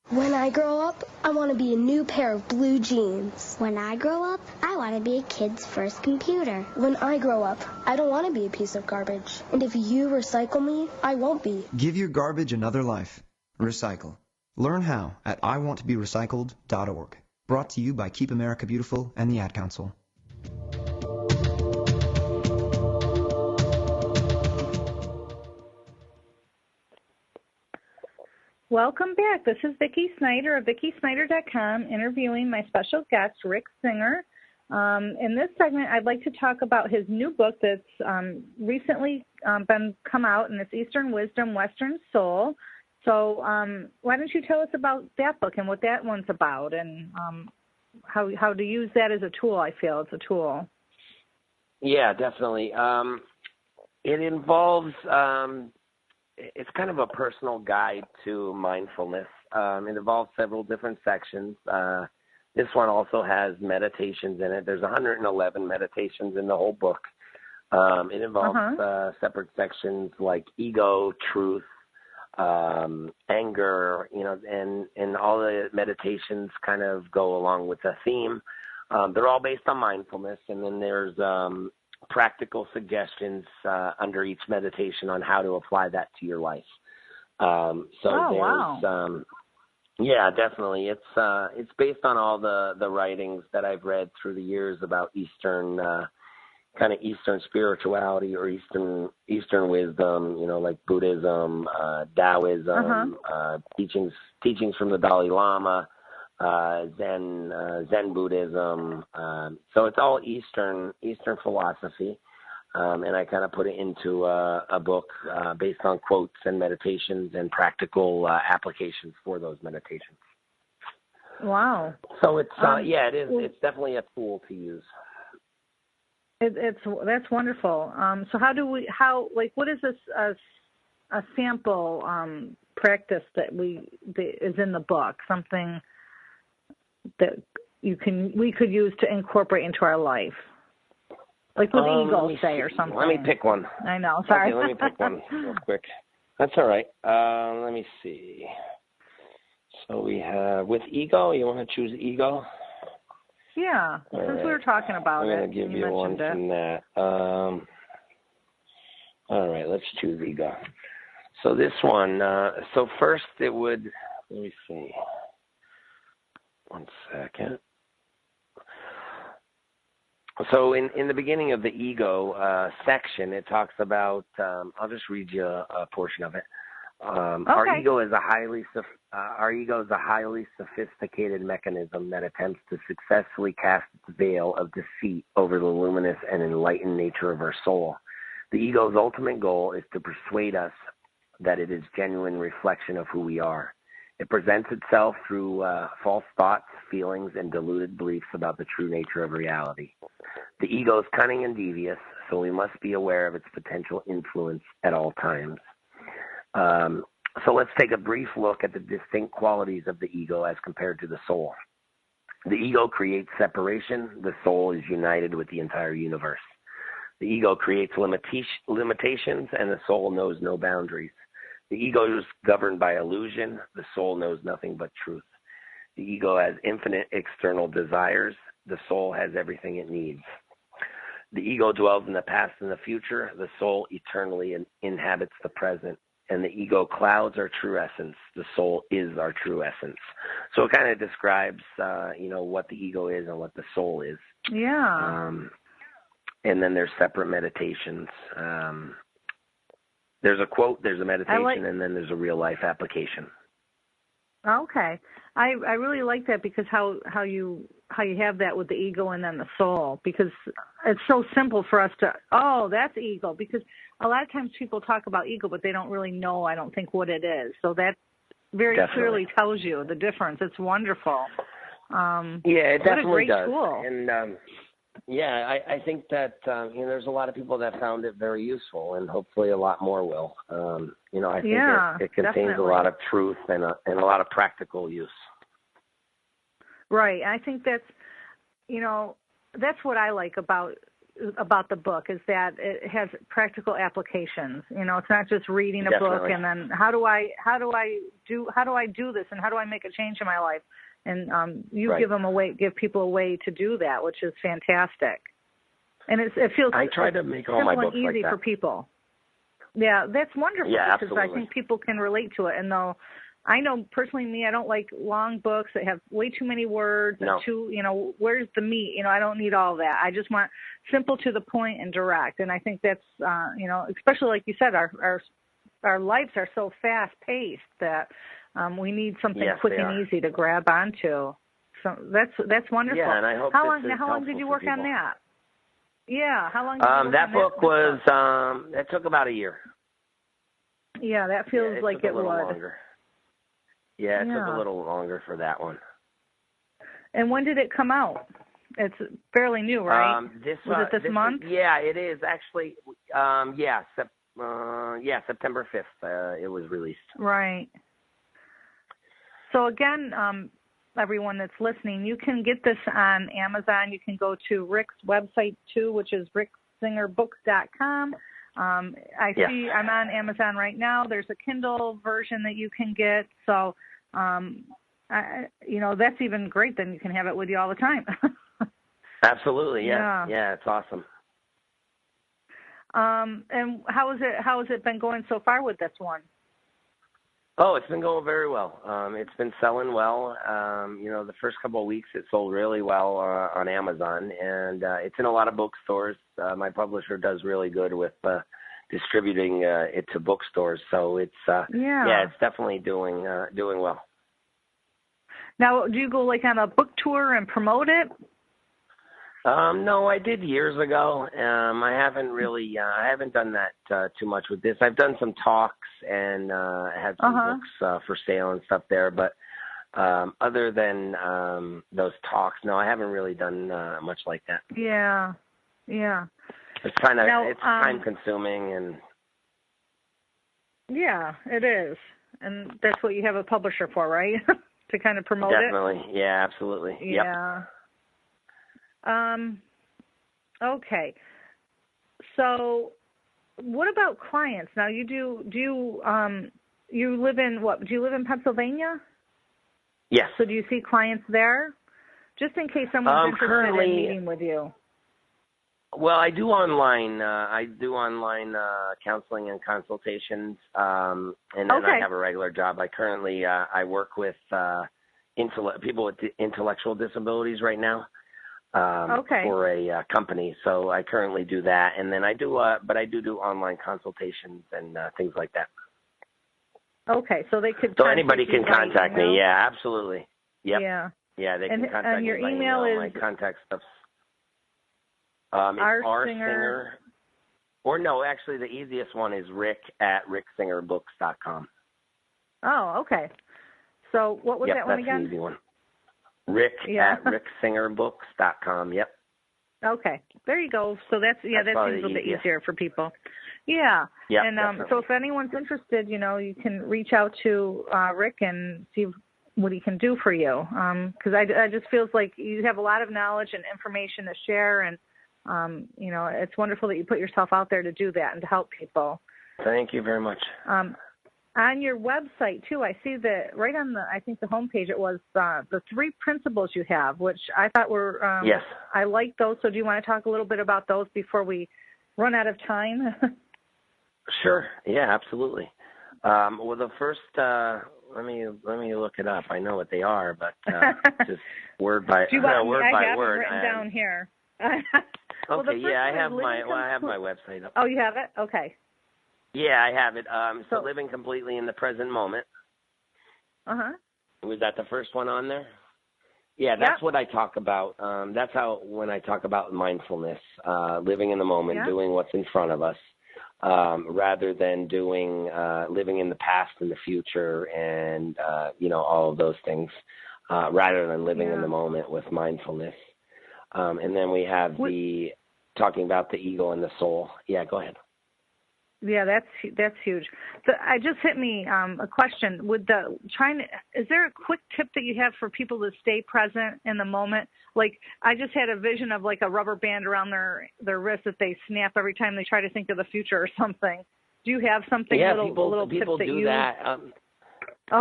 Speaker 17: When I grow up, I want to be a new pair of blue jeans. When I grow up, I want to be a kid's first computer. When I grow up, I don't want to be a piece of garbage. And if you recycle me, I won't be.
Speaker 18: Give your garbage another life. Recycle. Learn how at iwanttoberecycled.org. Brought to you by Keep America Beautiful and the Ad Council.
Speaker 2: Welcome back. This is Vicki Snyder of VickiSnyder.com interviewing my special guest, Rick Singer. In this segment, I'd like to talk about his new book that's recently come out, and it's Eastern Wisdom, Western Soul. So why don't you tell us about that book and what that one's about, and how to use that as a tool? I feel it's a tool.
Speaker 3: Yeah, definitely. It involves... it's kind of a personal guide to mindfulness. It involves several different sections. This one also has meditations in it. There's 111 meditations in the whole book. It involves separate sections like ego, truth, anger, and all the meditations kind of go along with the theme. They're all based on mindfulness, and then there's practical suggestions under each meditation on how to apply that to your life. Yeah, definitely. It's based on all the writings that I've read through the years about Eastern kind of Eastern spirituality or Eastern wisdom, like Buddhism, Taoism, teachings from the Dalai Lama, Zen Buddhism. So it's all Eastern philosophy. And I kind of put it into a book based on quotes and meditations and practical applications for those meditations.
Speaker 2: Wow.
Speaker 3: So it's it is. It's definitely a tool to use.
Speaker 2: That's wonderful. So what is this a sample practice that is in the book? Something that we could use to incorporate into our life. Like with ego, say, or something.
Speaker 3: Let me pick one.
Speaker 2: I know, sorry.
Speaker 3: Okay, let me pick one real quick. That's all right. Let me see. So we have, with ego, you want to choose ego?
Speaker 2: Yeah, since we were talking about it.
Speaker 3: I'm going to give you one from that. All right, let's choose ego. So this one, so first it would, let me see. One second. So in the beginning of the ego section, it talks about, I'll just read you a portion of it. Our ego is a highly sophisticated mechanism that attempts to successfully cast its veil of deceit over the luminous and enlightened nature of our soul. The ego's ultimate goal is to persuade us that it is genuine reflection of who we are. It presents itself through false thoughts, feelings, and deluded beliefs about the true nature of reality. The ego is cunning and devious, so we must be aware of its potential influence at all times. So let's take a brief look at the distinct qualities of the ego as compared to the soul. The ego creates separation. The soul is united with the entire universe. The ego creates limitations, and the soul knows no boundaries. The ego is governed by illusion. The soul knows nothing but truth. The ego has infinite external desires. The soul has everything it needs. The ego dwells in the past and the future. The soul eternally inhabits the present. And the ego clouds our true essence. The soul is our true essence. So it kind of describes, what the ego is and what the soul is.
Speaker 2: Yeah.
Speaker 3: And then there's separate meditations. There's a quote, there's a meditation, and then there's a real life application.
Speaker 2: Okay. I really like that because how you have that with the ego and then the soul, because it's so simple for us to, that's ego, because a lot of times people talk about ego, but they don't really know, I don't think, what it is. So that very clearly tells you the difference. It's wonderful.
Speaker 3: It definitely does.
Speaker 2: Tool.
Speaker 3: And I think that there's a lot of people that found it very useful, and hopefully a lot more will. I think it contains a lot of truth and a lot of practical use.
Speaker 2: Right. I think that's what I like about the book, is that it has practical applications. It's not just reading a book and then how do I do this and how do I make a change in my life? And you give people a way to do that, which is fantastic. And it feels
Speaker 3: I try to make all my books
Speaker 2: easy
Speaker 3: like that
Speaker 2: for people. Yeah, that's wonderful because
Speaker 3: absolutely.
Speaker 2: I think people can relate to it. And though I know personally me, I don't like long books that have way too many words and where's the meat? I don't need all that. I just want simple, to the point, and direct. And I think that's especially like you said, our lives are so fast paced that we need something quick and easy to grab onto. So that's wonderful.
Speaker 3: Yeah, and I hope
Speaker 2: how long did you work on that? Yeah, how long did you work
Speaker 3: that
Speaker 2: on
Speaker 3: book
Speaker 2: that?
Speaker 3: was it took about a year.
Speaker 2: Yeah, that feels like it would.
Speaker 3: Longer. Yeah, it took a little longer for that one.
Speaker 2: And when did it come out? It's fairly new, right? Was it this month?
Speaker 3: It is actually. September 5th. It was released.
Speaker 2: Right. So again, everyone that's listening, you can get this on Amazon. You can go to Rick's website too, which is ricksingerbooks.com. I see I'm on Amazon right now. There's a Kindle version that you can get. So, that's even great. Then you can have it with you all the time.
Speaker 3: Absolutely. Yeah. It's awesome.
Speaker 2: And how has it been going so far with this one?
Speaker 3: Oh, it's been going very well. It's been selling well. The first couple of weeks it sold really well on Amazon, and it's in a lot of bookstores. My publisher does really good with distributing it to bookstores, so it's it's definitely doing well.
Speaker 2: Now, do you go like on a book tour and promote it?
Speaker 3: No, I did years ago. I haven't done that too much with this. I've done some talks and had some books for sale and stuff there, but other than those talks, no, I haven't really done much like that.
Speaker 2: Yeah.
Speaker 3: It's kind of time consuming and.
Speaker 2: Yeah, it is, and that's what you have a publisher for, right? To kind of promote it.
Speaker 3: Definitely, yeah, absolutely.
Speaker 2: Yeah.
Speaker 3: Yep.
Speaker 2: Okay. So what about clients? Now you you live in Pennsylvania?
Speaker 3: Yes.
Speaker 2: So do you see clients there? Just in case someone's interested in meeting with you.
Speaker 3: Well, I do online counseling and consultations, and then I have a regular job. I currently I work with people with intellectual disabilities right now. For a company, so I currently do that, and then I do online consultations and things like that.
Speaker 2: Okay, so they could.
Speaker 3: So anybody can contact me. Yeah, absolutely. Yep.
Speaker 2: Yeah,
Speaker 3: they can contact me.
Speaker 2: Your
Speaker 3: by
Speaker 2: email is
Speaker 3: my contact stuff. It's R-Singer. Or no, actually, the easiest one is rick@ricksingerbooks.com.
Speaker 2: Oh, okay. So what was that one again?
Speaker 3: That's the easy one. rick@ricksingerbooks.com. Yep.
Speaker 2: Okay, there you go. So that seems a little bit easier for people. Yeah.
Speaker 3: Yeah.
Speaker 2: And so if anyone's interested, you can reach out to Rick and see what he can do for you. Because I just feels like you have a lot of knowledge and information to share, and it's wonderful that you put yourself out there to do that and to help people.
Speaker 3: Thank you very much.
Speaker 2: On your website, too, I see that right on the homepage, it was the 3 principles you have, which I thought were,
Speaker 3: yes.
Speaker 2: I like those. So do you want to talk a little bit about those before we run out of time?
Speaker 3: Sure. Yeah, absolutely. Well, the first, let me look it up. I know what they are, but just word by word.
Speaker 2: I have it written down here.
Speaker 3: Okay, yeah, I have my website up.
Speaker 2: Oh, you have it? Okay.
Speaker 3: Yeah, I have it. So living completely in the present moment. Was that the first one on there? Yeah, that's what I talk about. That's when I talk about mindfulness, living in the moment, doing what's in front of us, rather than living in the past and the future and, all of those things, rather than living in the moment with mindfulness. And then we have talking about the ego and the soul. Yeah, go ahead.
Speaker 2: Yeah, that's huge. So I just hit me a question. Is there a quick tip that you have for people to stay present in the moment? Like, I just had a vision of like a rubber band around their wrist that they snap every time they try to think of the future or something. Do you have something little
Speaker 3: people
Speaker 2: tip that
Speaker 3: do that.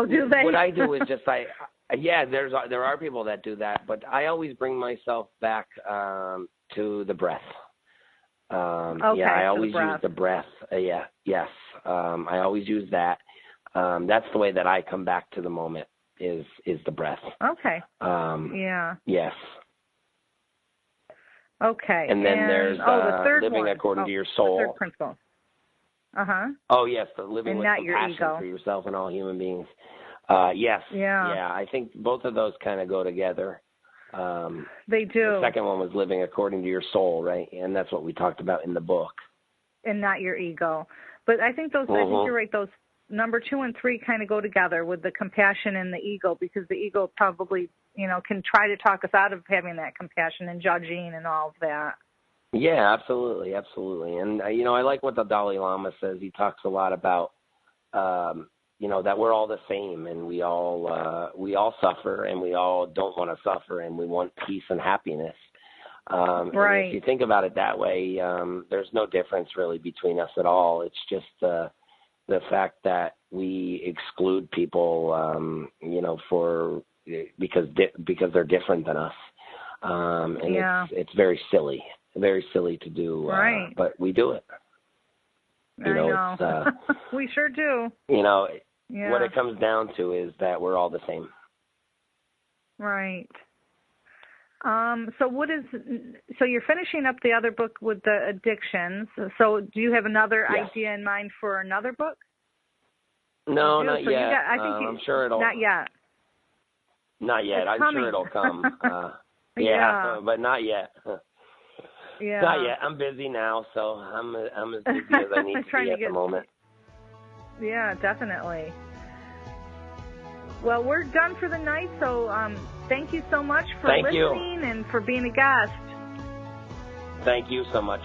Speaker 2: Do they?
Speaker 3: What I do is just there are people that do that, but I always bring myself back to the breath. I always use the breath. Yes. I always use that. That's the way that I come back to the moment is the breath.
Speaker 2: Okay.
Speaker 3: Yes.
Speaker 2: Okay.
Speaker 3: And then there's
Speaker 2: the third
Speaker 3: living
Speaker 2: one.
Speaker 3: according to your soul.
Speaker 2: The third principle.
Speaker 3: Oh, yes, the living with
Speaker 2: not
Speaker 3: compassion
Speaker 2: your ego.
Speaker 3: for yourself and all human beings. Yes.
Speaker 2: Yeah.
Speaker 3: I think both of those kind of go together.
Speaker 2: They do.
Speaker 3: The second one was living according to your soul, right? And that's what we talked about in the book.
Speaker 2: And not your ego. But I think I think you're right. Those number 2 and 3 kind of go together with the compassion and the ego, because the ego probably, can try to talk us out of having that compassion and judging and all of that.
Speaker 3: Yeah, absolutely. Absolutely. And, I like what the Dalai Lama says. He talks a lot about, that we're all the same, and we all suffer, and we all don't want to suffer, and we want peace and happiness.
Speaker 2: Right.
Speaker 3: And if you think about it that way, there's no difference really between us at all. It's just the fact that we exclude people, because they're different than us. And it's very silly to do. But we do it.
Speaker 2: I know.
Speaker 3: It's,
Speaker 2: we sure do.
Speaker 3: what it comes down to is that we're all the same.
Speaker 2: Right. So you're finishing up the other book with the addictions. So do you have another idea in mind for another book?
Speaker 3: No, not yet. I'm sure it'll.
Speaker 2: Not yet.
Speaker 3: Not yet. I'm sure it'll come. But not yet.
Speaker 2: Yeah.
Speaker 3: Not yet. I'm busy now, so I'm as busy as I need to be at the moment.
Speaker 2: Yeah, definitely. Well, we're done for the night, so thank you so much for listening and for being a guest.
Speaker 3: Thank you so much.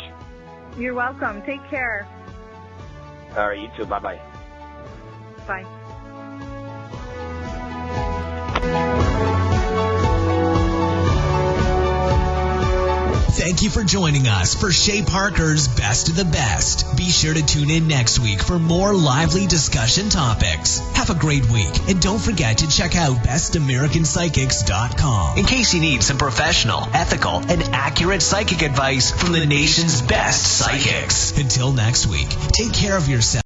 Speaker 2: You're welcome. Take care.
Speaker 3: All right, you too. Bye-bye.
Speaker 2: Bye.
Speaker 1: Thank you for joining us for Shay Parker's Best of the Best. Be sure to tune in next week for more lively discussion topics. Have a great week, and don't forget to check out bestamericanpsychics.com in case you need some professional, ethical, and accurate psychic advice from the nation's best psychics. Until next week, take care of yourself.